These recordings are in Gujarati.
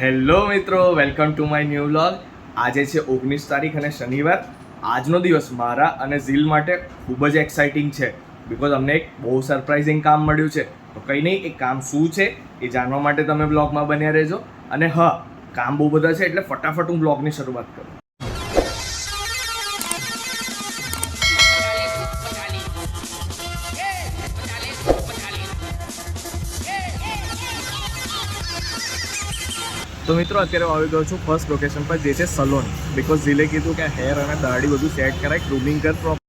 હેલો મિત્રો, welcome to my new vlog. આજે છે 19 તારીખ અને શનિવાર. આજનો દિવસ મારા અને ઝીલ માટે ખૂબ જ એક્સાઇટિંગ છે બિકોઝ અમને એક બહુ સરપ્રાઇઝિંગ કામ મળ્યું છે. તો કંઈ નહીં, એ કામ શું છે એ જાણવા માટે તમે બ્લોગમાં બન્યા રહેજો. અને હા, કામ બહુ બધા છે એટલે ફટાફટ હું બ્લોગની શરૂઆત કરું. તો મિત્રો, અત્યારે આવી ગયો છું ફર્સ્ટ લોકેશન પર, જે છે સલોન. બિકોઝ ઝીલે કીધું કે હેર અને દાઢી બધું સેટ કરાય, ગ્રૂમિંગ કર પ્રોપર.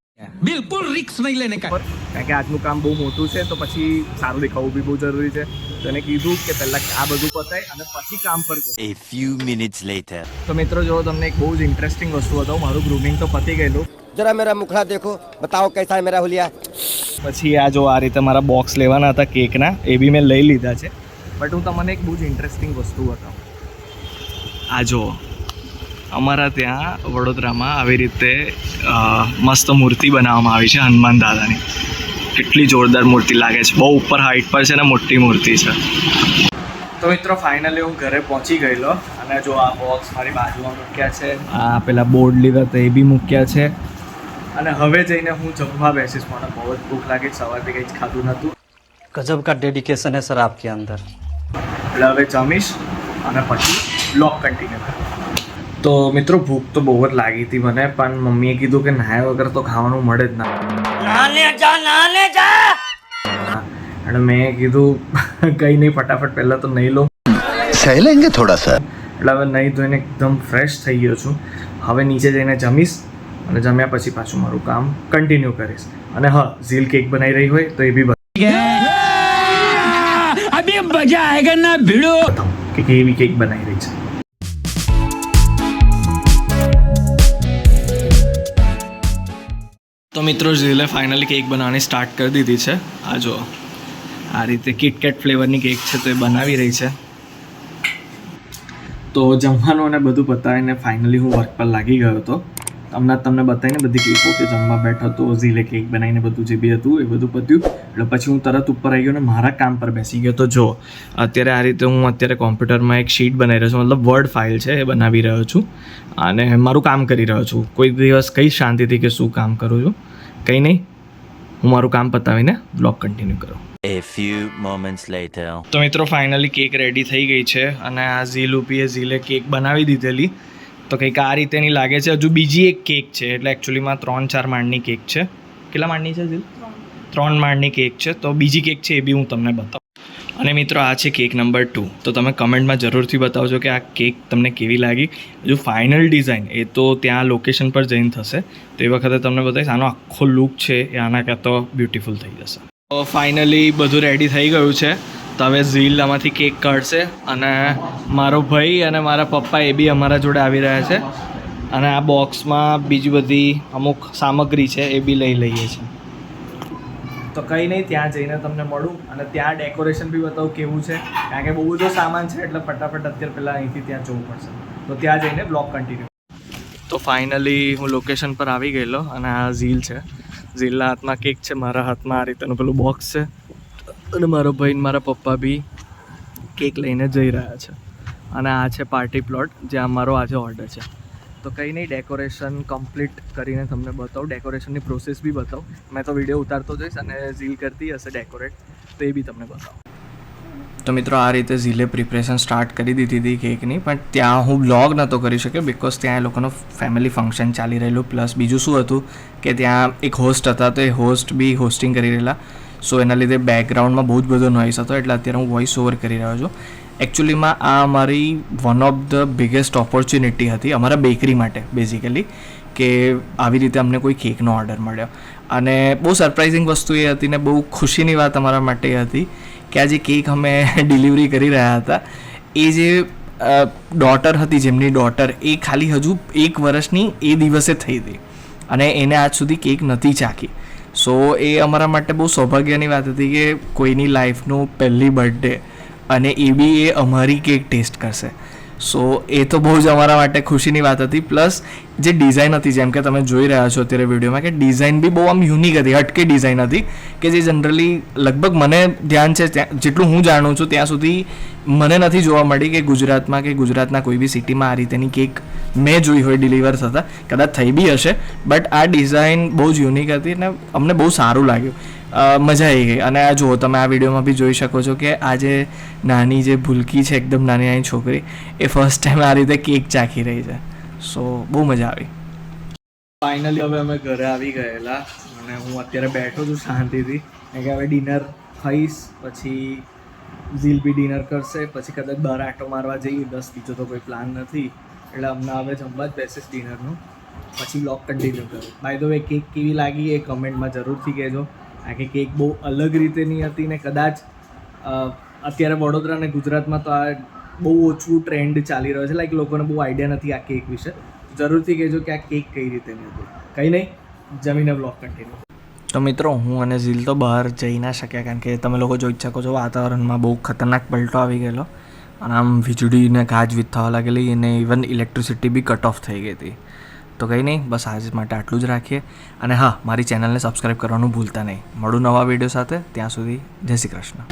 બિલકુલ રિસ્ક નહીં લેને કા, કારણ કે આજનું કામ બહુ મોટું છે તો પછી સારું દેખાવું બી બહુ જરૂરી છે. તો એને કીધું કે પહેલાં આ બધું પતાય અને પછી કામ પર જશે. A few minutes later. તો મિત્રો, જો તમને એક બહુ જ ઇન્ટરેસ્ટિંગ વસ્તુ બતાવું. મારું ગ્રૂમિંગ તો પતી ગયેલું. जरा मेरा मुखड़ा देखो, बताओ कैसा है मेरा हुलिया. પછી આ જો આ રીતે મારા બોક્સ લેવાના હતા કેકના, એ બી મેં લઈ લીધા છે. બટ હું તમને એક બહુ જ ઇન્ટરેસ્ટિંગ વસ્તુ બતાવું. આ જો અમારા ત્યાં વડોદરામાં આવી રીતે મસ્ત મૂર્તિ બનાવવામાં આવી છે હનુમાન દાદાની. કેટલી જોરદાર મૂર્તિ લાગે છે, બહુ ઉપર હાઈટ પર છે ને મોટી મૂર્તિ છે. તો મિત્રો, ફાઇનલી હું ઘરે પહોંચી ગયેલો અને જો આ બોક્સ મારી બાજુમાં મૂક્યા છે, આ પેલા બોર્ડ લીધા તો એ બી મૂક્યા છે. અને હવે જઈને હું જમવા બેસીશ. મને બહુ જ ભૂખ લાગી, સવારથી કંઈ જ ખાધું નહોતું. गजब का डेडिकेशन है सर आपके अंदर. એટલે હવે જમીશ અને પછી બ્લોગ કન્ટિન્યુ કરું. તો મિત્રો, ભૂખ તો બહુ જ લાગી હતી મને, પણ મમ્મીએ કીધું કે નાહ્યા વગર તો ખાવાનું મળે જ ના. અને મેં કીધું કંઈ નહીં, ફટાફટ પહેલાં તો નહીં લઉં. सह लेंगे थोड़ा सा. એટલે હવે નહીં ધોઈને એકદમ ફ્રેશ થઈ ગયો છું. હવે નીચે જઈને જમીશ અને જમ્યા પછી પાછું મારું કામ કન્ટિન્યુ કરીશ. અને હા, ઝીલ કેક બનાવી રહી હોય તો એ બી अभी मजा आएगा ना भिड़ो. કે કેવી કેક બનાવી રહી છે. તો મિત્રો, ઝીલે ફાઇનલી કેક બનાવવાની સ્ટાર્ટ કરી દીધી છે. આ જો આ રીતે કિટકેટ ફ્લેવરની કેક છે તો એ બનાવી રહી છે. તો જમવાનું અને બધું પતાવીને ફાઇનલી હું વર્ક પર લાગી ગયો હતો. હમણાં તમને બતાવીને બધી ક્લિપો કે જમવા બેઠો તો ઝીલે કેક બનાવીને બધું જે બી હતું એ બધું પત્યું. એટલે પછી હું તરત ઉપર આવી ગયો અને મારા કામ પર બેસી ગયો. તો જો અત્યારે આ રીતે હું અત્યારે કોમ્પ્યુટરમાં એક શીટ બનાવી રહ્યો છું, મતલબ વર્ડ ફાઇલ છે એ બનાવી રહ્યો છું અને મારું કામ કરી રહ્યો છું. કોઈ દિવસ કઈ શાંતિથી કે શું કામ કરું છું, કંઈ નહીં, હું મારું કામ પતાવીને બ્લોગ કન્ટિન્યુ કરું. A few moments later. તો મિત્રો, ફાઇનલી કેક રેડી થઈ ગઈ છે અને આ ઝીલે કેક બનાવી દીધેલી. તો કંઈક આ રીતેની લાગે છે. હજુ બીજી એક કેક છે, એટલે એકચ્યુઅલીમાં 3-4 માળની કેક છે. કેટલા માળની છે ઝીલ? 3 માળની કેક છે. તો બીજી કેક છે એ બી હું તમને બતાવું. અને મિત્રો, આ છે કેક નંબર 2. તો તમે કમેન્ટમાં જરૂરથી બતાવજો કે આ કેક તમને કેવી લાગી. હજુ ફાઇનલ ડિઝાઇન એ તો ત્યાં લોકેશન પર જઈને થશે, તો એ વખતે તમને બતાવીશ. આનો આખો લુક છે એ આના કરતાં તો બ્યુટીફુલ થઈ જશે. તો ફાઇનલી બધું રેડી થઈ ગયું છે. તો હવે ઝીલ આમાંથી કેક કાઢશે અને મારો ભાઈ અને મારા પપ્પા એ બી અમારા જોડે આવી રહ્યા છે. અને આ બોક્સમાં બીજી બધી અમુક સામગ્રી છે એ બી લઈ લઈએ છીએ. તો કંઈ નહીં, ત્યાં જઈને તમને મળું અને ત્યાં ડેકોરેશન બી બતાવું કેવું છે, કારણ કે બહુ બધો સામાન છે એટલે ફટાફટ અત્યારે પહેલાં અહીંથી ત્યાં જવું પડશે. તો ત્યાં જઈને બ્લોગ કન્ટિન્યુ. તો ફાઇનલી હું લોકેશન પર આવી ગયેલો અને આ ઝીલ છે. ઝીલના હાથમાં કેક છે, મારા હાથમાં આ રીતેનું પેલું બોક્સ છે અને મારો ભાઈ અને મારા પપ્પા બી કેક લઈને જઈ રહ્યા છે. અને આ છે પાર્ટી પ્લોટ જ્યાં અમારો આજે ઓર્ડર છે. તો કંઈ નહીં, ડેકોરેશન કમ્પ્લીટ કરીને તમને બતાવું, ડેકોરેશનની પ્રોસેસ બી બતાવું. મેં તો વિડીયો ઉતારતો જઈશ અને ઝીલ કરતી હશે ડેકોરેટ, તો એ બી તમને બતાવું. તો મિત્રો, આ રીતે ઝીલે પ્રિપરેશન સ્ટાર્ટ કરી દીધી હતી કેકની, પણ ત્યાં હું બ્લોગ નહોતો કરી શક્યો બિકોઝ ત્યાં એ લોકોનો ફેમિલી ફંક્શન ચાલી રહેલું. પ્લસ બીજું શું હતું કે ત્યાં એક હોસ્ટ હતા, તો એ હોસ્ટ બી હોસ્ટિંગ કરી રહેલા. સો એના લીધે બેકગ્રાઉન્ડમાં બહુ જ બધો નોઇસ હતો, એટલે અત્યારે હું વોઇસ ઓવર કરી રહ્યો છું. એકચ્યુઅલીમાં આ અમારી one of the biggest opportunity હતી અમારા બેકરી માટે બેઝિકલી, કે આવી રીતે અમને કોઈ કેકનો ઓર્ડર મળ્યો. અને બહુ સરપ્રાઇઝિંગ વસ્તુ એ હતી ને બહુ ખુશીની વાત અમારા માટે એ હતી કે આ જે કેક અમે ડિલિવરી કરી રહ્યા હતા, એ જે ડોટર હતી, જેમની ડોટર એ ખાલી હજુ 1 વર્ષની એ દિવસે થઈ હતી અને એને આજ સુધી કેક નથી ચાખી. સો એ અમારા માટે બહુ સૌભાગ્યની વાત હતી કે કોઈની લાઈફનું પહેલી બર્થડે અને એ બી એ અમારી કેક ટેસ્ટ કરશે. સો એ તો બહુ જ અમારા માટે ખુશીની વાત હતી. પ્લસ જે ડિઝાઇન હતી, જેમ કે તમે જોઈ રહ્યા છો અત્યારે વિડીયોમાં, કે ડિઝાઇન બી બહુ આમ યુનિક હતી, હટકે ડિઝાઇન હતી, કે જે જનરલી લગભગ મને ધ્યાન છે જેટલું હું જાણું છું ત્યાં સુધી મને નથી જોવા મળી કે ગુજરાતમાં કે ગુજરાતના કોઈ બી સિટીમાં આ રીતેની કેક મેં જોઈ હોય ડિલિવર થતા. કદાચ થઈ બી હશે, બટ આ ડિઝાઇન બહુ જ યુનિક હતી અને અમને બહુ સારું લાગ્યું, મજા આવી ગઈ. અને આ જુઓ તમે આ વિડીયોમાં બી જોઈ શકો છો કે આ જે નાની જે ભૂલકી છે, એકદમ નાની નાની છોકરી, એ ફર્સ્ટ ટાઈમ આ રીતે કેક ચાખી રહી છે. સો બહુ મજા આવી. ફાઇનલી હવે અમે ઘરે આવી ગયેલા અને હું અત્યારે બેઠો છું શાંતિથી, કારણ કે હવે ડિનર ખાઈશ, પછી ઝીલ બી ડિનર કરશે, પછી કદાચ બહાર આંટો મારવા જઈએ, બસ બીજો તો કોઈ પ્લાન નથી. એટલે અમને હવે જમવા જ બેસીશ ડિનરનું, પછી બ્લોગ કન્ટિન્યુ કરું. બાય ધ વે કેક કેવી લાગી એ કમેન્ટમાં જરૂરથી કહેજો. કારણ કે કેક બહુ અલગ રીતેની હતી ને કદાચ અત્યારે વડોદરા અને ગુજરાતમાં તો આ બહુ ઓછું ટ્રેન્ડ ચાલી રહ્યો છે, લાઈક લોકોને બહુ આઈડિયા નથી આ કેક વિશે. જરૂરથી કહેજો કે આ કેક કઈ રીતેની હતી. કંઈ નહીં, જમીને બ્લોગ કન્ટિન્યુ. તો મિત્રો, હું અને ઝીલ તો બહાર જઈ ના શક્યા, કારણ કે તમે લોકો જોઈ શકો છો વાતાવરણમાં બહુ ખતરનાક પલટો આવી ગયેલો અને આમ વીજળીને ગાજવીજ થવા લાગેલી અને ઇવન ઇલેક્ટ્રિસિટી બી કટ ઓફ થઈ ગઈ હતી. તો કંઈ નહીં, બસ આજ માટે આટલું જ રાખીએ. અને હા, મારી ચેનલને સબસ્ક્રાઈબ કરવાનું ભૂલતા નહીં. મળું નવા વિડીયો સાથે, ત્યાં સુધી જય શ્રી કૃષ્ણ.